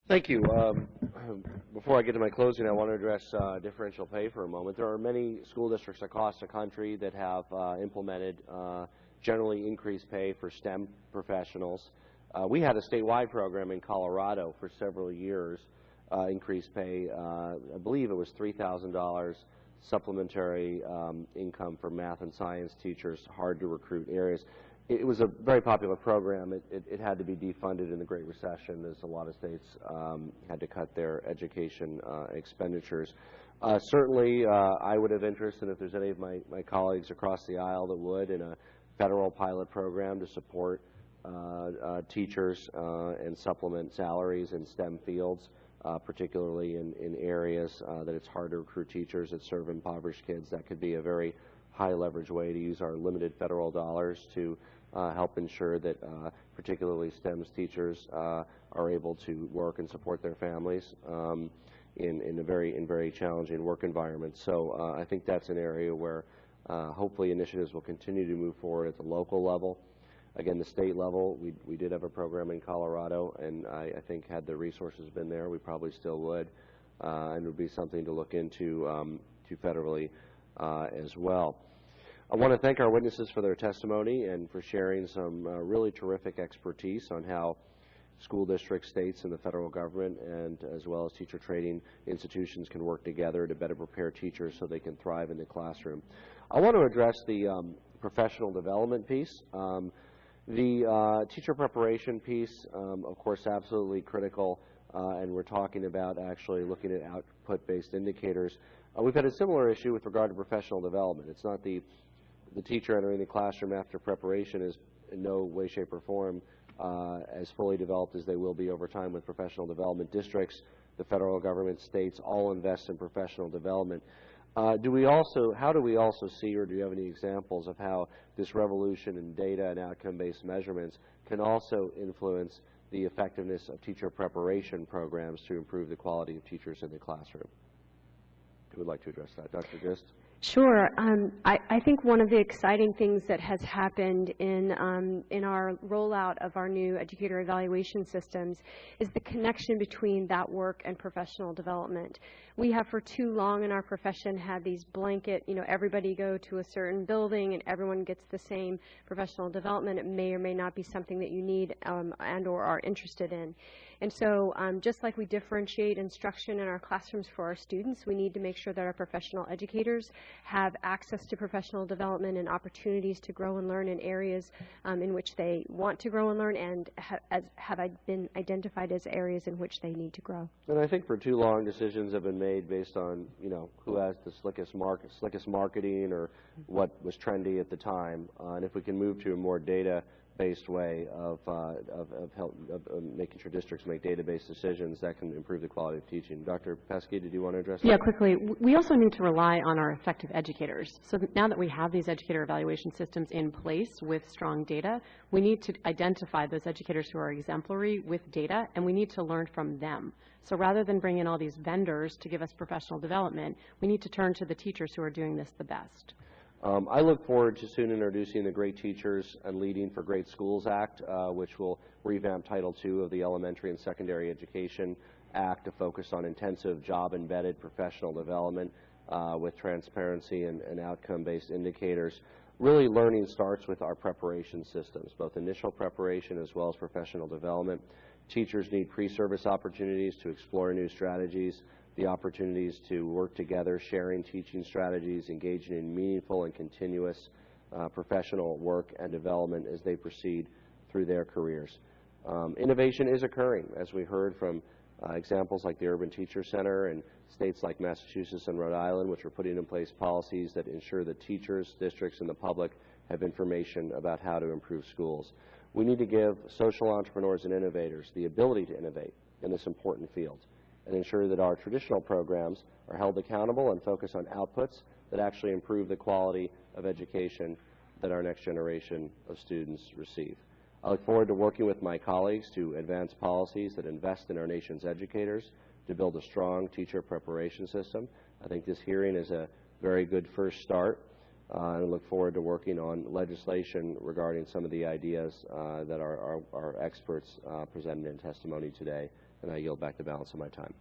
Thank you. Before I get to my closing, I want to address differential pay for a moment. There are many school districts across the country that have implemented generally increased pay for STEM professionals. We had a statewide program in Colorado for several years, increased pay. I believe it was $3,000 supplementary income for math and science teachers, hard to recruit areas. It was a very popular program. It had to be defunded in the Great Recession as a lot of states had to cut their education expenditures. Certainly, I would have interest, and if there's any of my colleagues across the aisle that would, in a federal pilot program to support teachers and supplement salaries in STEM fields, particularly in areas that it's hard to recruit teachers that serve impoverished kids. That could be a very high leverage way to use our limited federal dollars to help ensure that particularly STEMs teachers are able to work and support their families in very challenging work environments. So I think that's an area where hopefully initiatives will continue to move forward at the local level. Again, the state level, we did have a program in Colorado, and I think had the resources been there, we probably still would, and it would be something to look into federally as well. I want to thank our witnesses for their testimony and for sharing some really terrific expertise on how school districts, states, and the federal government, and as well as teacher training institutions can work together to better prepare teachers so they can thrive in the classroom. I want to address the professional development piece. The teacher preparation piece, of course, absolutely critical, and we're talking about actually looking at output-based indicators. We've had a similar issue with regard to professional development. It's not the teacher entering the classroom after preparation is in no way, shape, or form as fully developed as they will be over time with professional development. Districts, the federal government, states all invest in professional development. How do we also see, or do you have any examples of how this revolution in data and outcome-based measurements can also influence the effectiveness of teacher preparation programs to improve the quality of teachers in the classroom? Who would like to address that? Dr. Gist? Sure. I think one of the exciting things that has happened in our rollout of our new educator evaluation systems is the connection between that work and professional development. We have for too long in our profession had these blanket, everybody go to a certain building and everyone gets the same professional development. It may or may not be something that you need and or are interested in. And so just like we differentiate instruction in our classrooms for our students, we need to make sure that our professional educators have access to professional development and opportunities to grow and learn in areas in which they want to grow and learn and have been identified as areas in which they need to grow. And I think for too long decisions have been made based on, who has the slickest marketing or what was trendy at the time. And if we can move to a more data-based way of making sure districts make data-based decisions, that can improve the quality of teaching. Dr. Pesky, did you want to address that? Yeah, quickly. We also need to rely on our effective educators. So now that we have these educator evaluation systems in place with strong data, we need to identify those educators who are exemplary with data, and we need to learn from them. So rather than bring in all these vendors to give us professional development, we need to turn to the teachers who are doing this the best. I look forward to soon introducing the Great Teachers and Leading for Great Schools Act, which will revamp Title II of the Elementary and Secondary Education Act to focus on intensive job-embedded professional development with transparency and outcome-based indicators. Really, learning starts with our preparation systems, both initial preparation as well as professional development. Teachers need pre-service opportunities to explore new strategies, the opportunities to work together, sharing teaching strategies, engaging in meaningful and continuous professional work and development as they proceed through their careers. Innovation is occurring, as we heard from examples like the Urban Teacher Center and states like Massachusetts and Rhode Island, which are putting in place policies that ensure that teachers, districts, and the public have information about how to improve schools. We need to give social entrepreneurs and innovators the ability to innovate in this important field and ensure that our traditional programs are held accountable and focus on outputs that actually improve the quality of education that our next generation of students receive. I look forward to working with my colleagues to advance policies that invest in our nation's educators to build a strong teacher preparation system. I think this hearing is a very good first start, and I look forward to working on legislation regarding some of the ideas that our experts presented in testimony today And I yield back the balance of my time.